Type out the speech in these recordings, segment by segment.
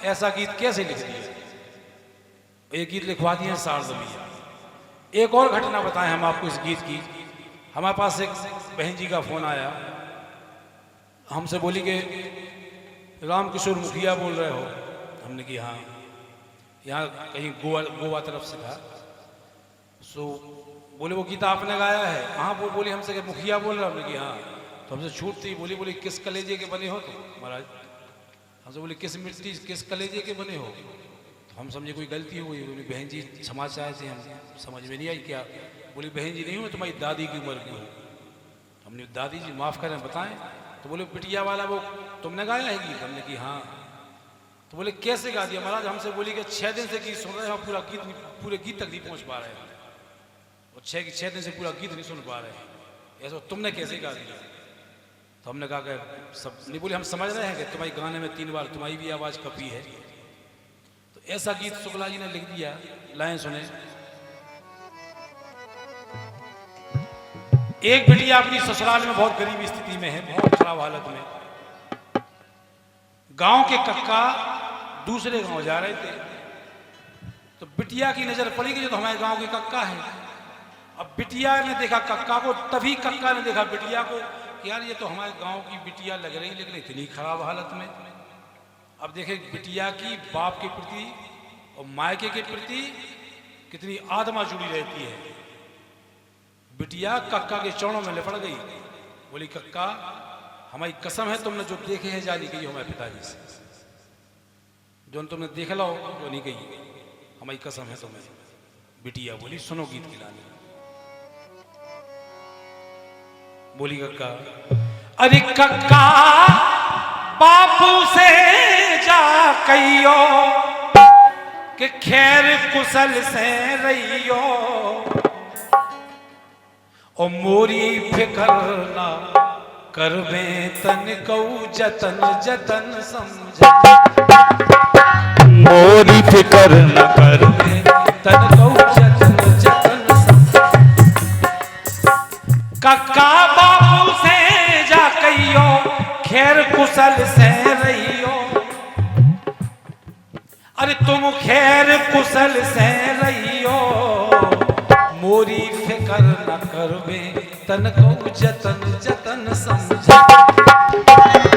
ऐसा गीत कैसे लिख दिया? एक गीत लिखवा दिए सारदमिया। एक और घटना बताएं हम आपको इस गीत की। हमारे पास एक बहन जी का फोन आया, हमसे बोली कि रामकिशोर मुखिया बोल रहे हो? हमने कि हाँ, यहाँ कहीं गोवा तरफ से था। सो बोले वो गीत आपने गाया है? हाँ। वो बोली हमसे कि मुखिया बोल रहा? हमने कि हाँ। तो हमसे छूट थी, बोली किस कलेजे के बने हो तुम महाराज? हमसे बोली किस मिट्टी किस कलेजे के बने हो? तो हम समझे कोई गलती हो गई। बोली बहन जी क्षमा चाहते हैं, हम समझ में नहीं आई क्या। बोली बहन जी नहीं हूँ, तुम्हारी दादी की उम्र की हूँ। हमने दादी जी माफ़ करें बताएं। तो बोले पिटिया वाला वो तुमने गाया है गीत? हमने कि हाँ। तो बोले कैसे गा दिया महाराज? हमसे बोली कि 6 दिन से गीत सुन रहे हो, पूरे गीत तक नहीं पहुँच पा रहे हैं, और 6 दिन से पूरा गीत नहीं सुन पा रहे हैं, ऐसा तुमने कैसे गा दिया? तो हमने कहा कि सब नहीं। बोले हम समझ रहे हैं कि तुम्हारी गाने में 3 बार तुम्हारी भी आवाज़ कपी है। तो ऐसा गीत शुक्ला जी ने लिख दिया। लाइन सुने। एक बिटिया अपनी ससुराल में बहुत गरीब स्थिति में है, बहुत खराब हालत में। गांव के कक्का दूसरे गांव जा रहे थे, तो बिटिया की नजर पड़ी कि जो तो हमारे गांव के कक्का है। अब बिटिया ने देखा कक्का को, तभी कक्का ने देखा बिटिया को कि यार ये तो हमारे गांव की बिटिया लग रही, लेकिन इतनी खराब हालत में। अब देखे बिटिया की बाप के प्रति और मायके के प्रति कितनी आत्मा जुड़ी रहती है। बिटिया कक्का के चरणों में लिपट गई। बोली कक्का हमारी कसम है, तुमने जो देखे हैं जानी गई हमारे पिताजी से, जो तुमने देख लो जो नहीं गई, हमारी कसम है तुम्हें। बिटिया बोली सुनो गीत की लानी। बोली कक्का, अरे कक्का बापू से जा कहियो कि खैर कुशल से रहियो, ओ मोरी फिकर ना करवे तन कऊ जतन जतन समझ, मोरी फिकर न करवे तन कऊ जतन जतन समझ। कक्का बापू से जा कहियो खैर कुशल से रहियो, अरे तुम खैर कुशल से रहियो, मोरी फिकर न करवे तन को जतन जतन समझ।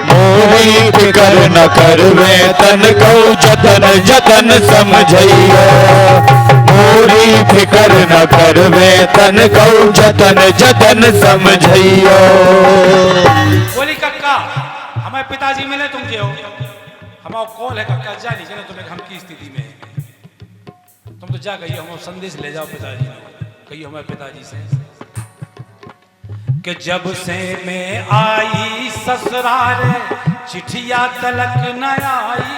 मोरी फिकर न करवे तन को जतन जतन समझइयो, मोरी फिकर न करवे तन को जतन जतन समझइयो। बोली कक्का हमारे पिताजी मिले तुम जो हमारा कॉल है कक्का जा लीजिए ना, तुम्हें हम की स्थिति में तुम तो जा कहिए, हम संदेश ले जाओ पिताजी ने, कहिए हमारे पिताजी से कि जब से मैं आई ससुराल चिट्ठिया तलक न आई,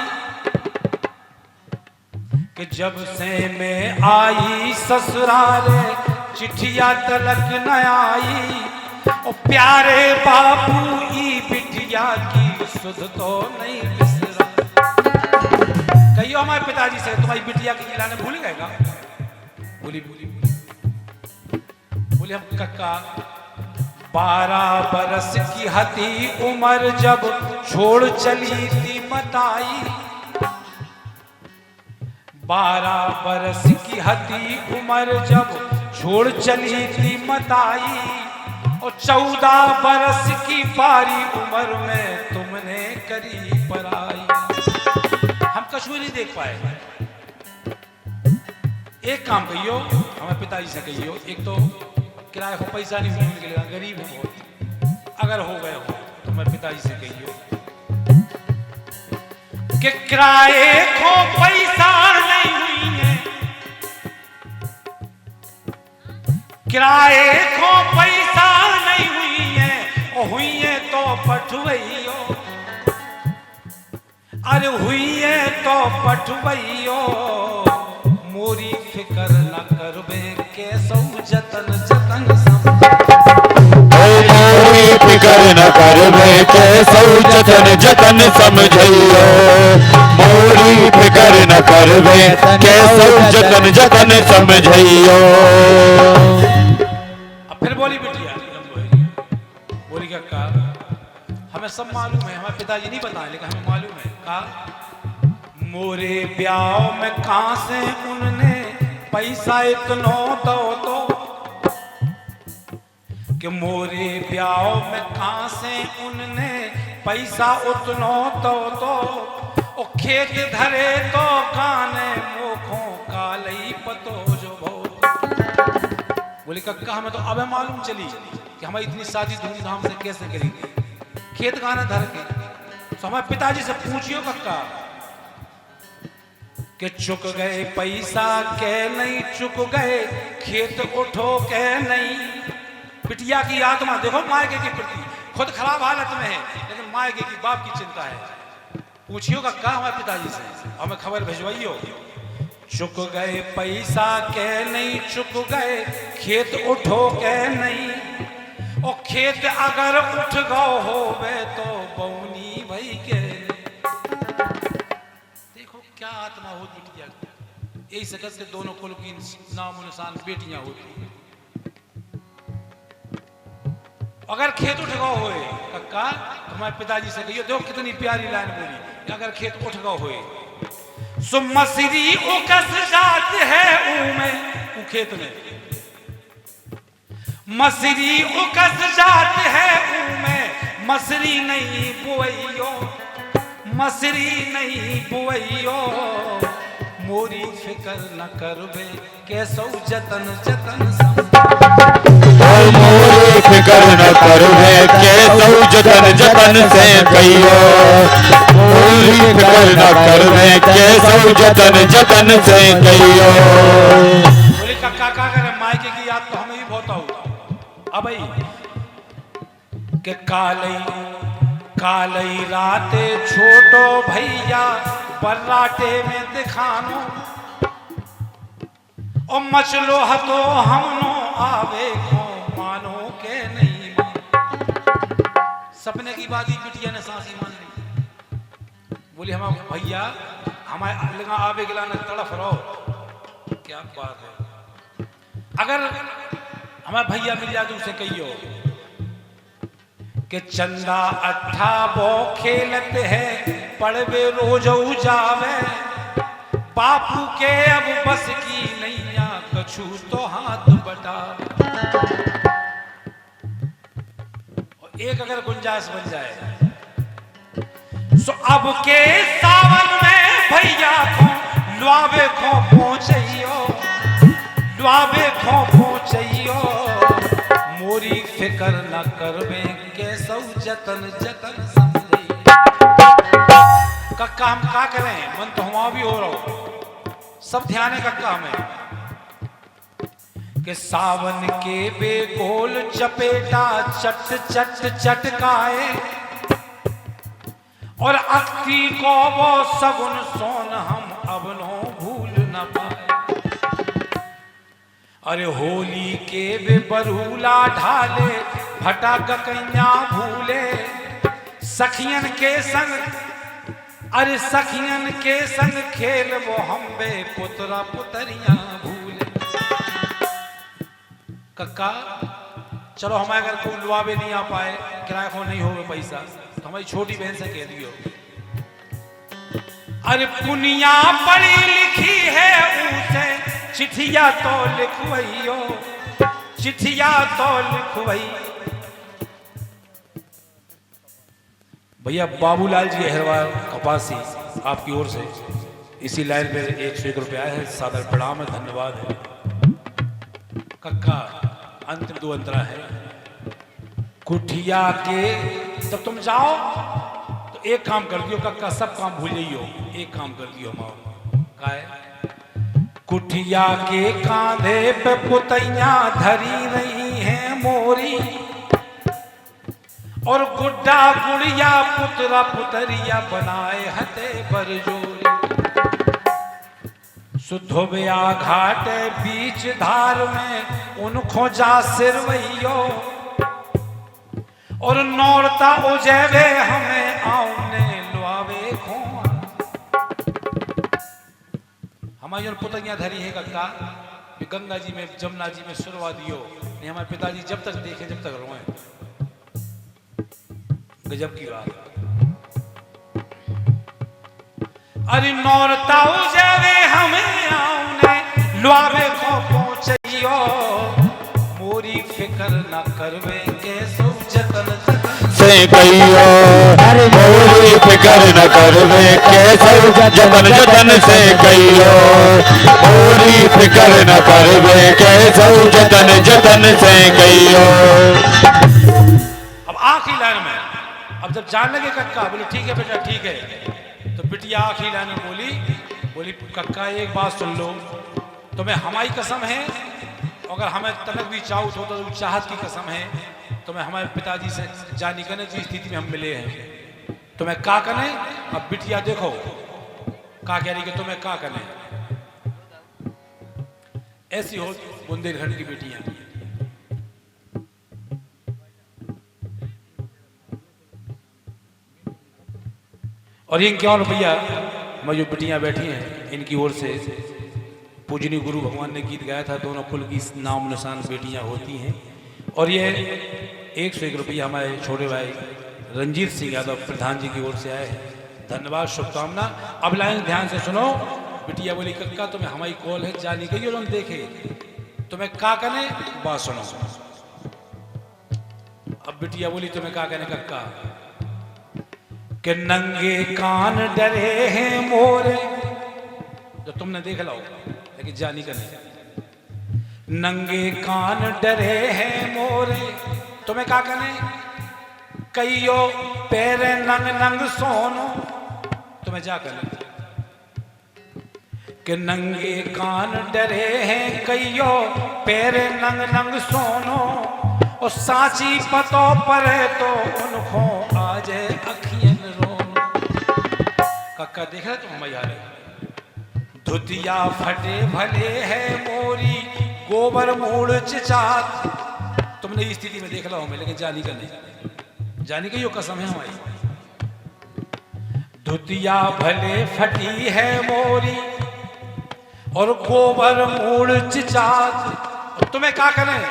कि जब से मैं आई ससुराल चिट्ठिया तलक न आई, और प्यारे बापू ई बिटिया की सुध तो नहीं बिसरा। कहियो हमारे पिताजी से तुम्हारी बिटिया की खिलाने भूल गए का? बोली हम कक्का 12 बरस की हती उम्र जब छोड़ चली थी मताई, 12 बरस की हती उम्र जब छोड़ चली थी मताई, और 14 बरस की बारी उम्र में तुमने करी पराई। हम कश्मीरी देख पाए। एक काम कहियो हमारे पिताजी से कहियो, एक तो किराए को पैसा नहीं मिलेगा, गरीब है बहुत, अगर हो गए हो तो मैं पिताजी से कहियो कि किराए को पैसा नहीं हुई है, किराए को पैसा नहीं हुई है, और हुई है तो पठवइयो, अरे हुई है तो पठवइयो, मोरी फिकर न करवे कैसो जतन जतन समझ। मोरी फिकर न करवे कैसो जतन जतन समझइयो, मोरी फिकर न करवे कैसो जतन जतन समझइयो। अब फिर बोली बिटिया, बोली कक्का हमें सब मालूम है, हमारे पिताजी नहीं बताए लेकिन हमें मालूम है। कहा मोरे ब्याह में कहां से उनने पैसा इतनो दो तो, कि मोरे ब्याह में कहां से उनने पैसा उतनो तो, ओ खेत धरे तो गाने मोखों कालई पतो जो भो। बोले कक्का हमें तो अब मालूम चली कि हमें इतनी शादी धूमधाम से कैसे करेंगे, खेत गाने धर के। तो हमारे पिताजी से पूछियो कक्का कि चुक गए पैसा के नहीं, चुक गए खेत उठो के नहीं। पिटिया की आत्मा देखो मायके की प्रति, खुद खराब हालत में है लेकिन मायके की बाप की चिंता है। पूछियो कक्का हमारे पिताजी से, हमें खबर भिजवाइयो। चुक गए पैसा के नहीं, चुक गए खेत उठो के नहीं। और खेत अगर उठ गओ होवे तो बौनी भई के। देखो क्या आत्मा हो बिटिया, यही सकत के दोनों कुल की नाम निशान बेटियां होती। अगर खेत उठ गओ होए कक्का, हमारे पिताजी से कहियो, देखो कितनी प्यारी लाइन बोली, अगर खेत उठ गओ होए सो मसरी उकस जात है में, खेत में मसरी उकस जात है में, मसरी नहीं बुवैयो, मसरी नहीं बुवैयो। मोरी फिकर न करबे कैसो जतन जतन मोरी फिकर न करबे कैसो जतन जतन से कहियो। मोरी फिकर न करबे कैसो जतन जतन से कहियो। बोले कक्का का करे मायके की याद तो हमें भी बहुत होता। अब के कालई कालई राते छोटो भैया बर्राटे में दिखानो, और मचलो हतो हमनो आवे खो मानो के नहीं। सपने की बात ही बिटिया ने सांसी मान ली। बोली हम भैया हमारे लगा आवे गिला न तड़फ रहो। क्या बात है, अगर हमारे भैया मिल जाए तो उसे कहियो कि चंदा अट्ठा बो खेलते हैं पड़वे रोज जावे। बापू के अब बस की नैया कछू तो हाथ बटा। और एक अगर गुंजाइश बन जाए सो अब के सावन में भैया को लुआवे खो पहुंचियो, लुआवे खो पहुंचियो। मोरी फिकर न करबे कैसो जतन जतन समझे। कक्का हम क्या करें, मन तो हुआ भी हो रहा हो, सब ध्यान है कक्का हमें कि सावन के बेगोल चपेटा चट चट चटकाए, और अक्ति को वो सगुन सोन हम अब नो भूल न पाए। अरे होली के वे बरूला ढाले फटा गकैया भूले, सखियन के संग, अरे सखियन के संग खेल वो हम बे पुतरा पुतरिया भूले। कक्का चलो हमारे घर को लुआवे नहीं आ पाए, किराए को नहीं हो पैसा, तो हमारी छोटी बहन से कह दियो अरे पुनिया पढ़ी लिखी है उसे चिट्ठिया तो लिखवइयो, चिट्ठिया तो लिखवई। भैया बाबूलाल जी अहरवाल कपासी आपकी ओर से इसी लाइन पे 101 रुपया है, सादर प्रणाम है, धन्यवाद है। कक्का अंतिम 2 अंतरा है कुठिया के, तब तुम जाओ तो एक काम कर दियो कक्का, सब काम भूल जाइयो, एक काम कर दियो माओ का है कुठिया के कांधे पे पुतैया धरी रही है मोरी, और गुड्डा गुड़िया पुतरा पुतरिया बनाए हते बरजोरी। सुधोबिया घाट बीच धार में उनको जा सिरवैयो, और नौरता उजैवे हमें आउने लुआवे खो। हमारी जो पुतरिया धरी है कक्का, गंगा जी में जमुना जी में सुरवा दियो, नहीं हमारे पिताजी जब तक देखे जब तक रोए। गजब की बात। अरे नौरताऊ जावे हमें आउने लुआवे को पहुंचियो मोरी फिकर न करवे के सो जतन से कहियो मोरी फिकर न करवे के सो जतन जतन से कहियो मोरी फिकर न करवे के सो जतन जतन से कहियो। अब आखिरी लाइन में अब जब जान लगे कक्का बोले ठीक है बेटा ठीक है, तो बिटिया आखिरी लाइन में बोली कक्का एक बात सुन लो, तुम्हें हमारी कसम है, अगर हमें तनक भी चाहत हो तो चाहत की कसम है, तुम्हें हमारे पिताजी से जानी करने की स्थिति में हम मिले हैं, तुम्हें का करें। अब बिटिया देखो का कह रही कि तुम्हें का करें, ऐसी हो बुंदेलखंड की बेटियां। और इनके और भैया मैं जो बेटियां बैठी हैं इनकी ओर से पूजनीय गुरु भगवान ने गीत गाया था, दोनों कुल की नाम निशान बेटियां होती हैं। और ये 101 रुपया हमारे छोटे भाई रंजीत सिंह यादव प्रधान जी की ओर से आए हैं, धन्यवाद शुभकामना। अब लाइन ध्यान से सुनो। बिटिया बोली कक्का तुम्हें हमारी कॉल है, जानी गई लोग देखे तुम्हें का कने बात सुनो। अब बिटिया बोली तुम्हें का कने कक्का कि नंगे कान डरे हैं मोरे, जो तुमने देख लो लेकिन जानी का नहीं। नंगे कान डरे हैं मोरे तुम्हें का कने कईयो पैरे नंग नंग सोनो, तुम्हें जा कर कि नंगे कान डरे हैं कईयो पैरे नंग नंग सोनो, और साची पतो परे तो उनको आज अखियन रोनो। कक्का देख रहे तुम हमारी हाल धुतिया फटे भले है मोरी गोबर मूड़ चिचात, तुमने इस स्थिति में देख लो हमें, लेकिन जानी का नहीं, जानी का यो कसम है हमारी। धुतिया भले फटी है मोरी और गोबर मूड़ चिचात, तुम्हें क्या करें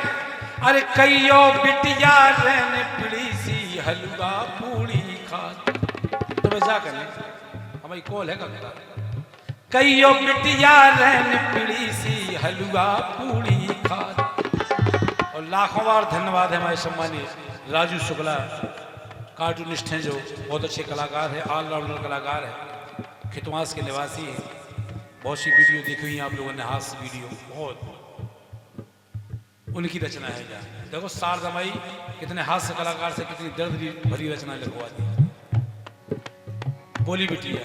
अरे कईयो बिटिया रहने पड़ी सी हलवा पूड़ी खा, तुम्हें जा करें हमारी कॉल है कक्का। कईयो बिटिया रहने पड़ी सी हलवा पूड़ी खा। और लाखों बार धन्यवाद है हमारे सम्मानीय राजू शुक्ला, कार्टूनिस्ट हैं जो बहुत अच्छे कलाकार है, ऑलराउंडर कलाकार है, खितवास के निवासी हैं। बहुत सी वीडियो देखी हुई आप लोगों ने, हास्य वीडियो बहुत उनकी रचना है। क्या देखो सारदमाई कितने हास्य कलाकार से कितनी दर्द भरी रचना लिखवाती। बोली बिटिया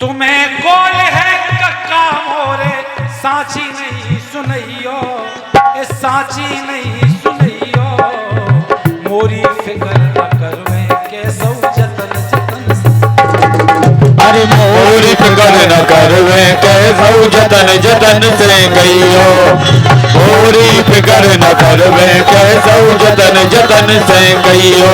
तुम्हें कॉल है कक्का मोरे साची नहीं सुनइयो, ए साची नहीं सुनइयो मोरी फिकर न करवे के सौ जतन जतन, अरे मोरी फिकर न करवे के सौ जतन जतन से कहियो, मोरी फिकर न करवे के सौ जतन जतन से कहियो।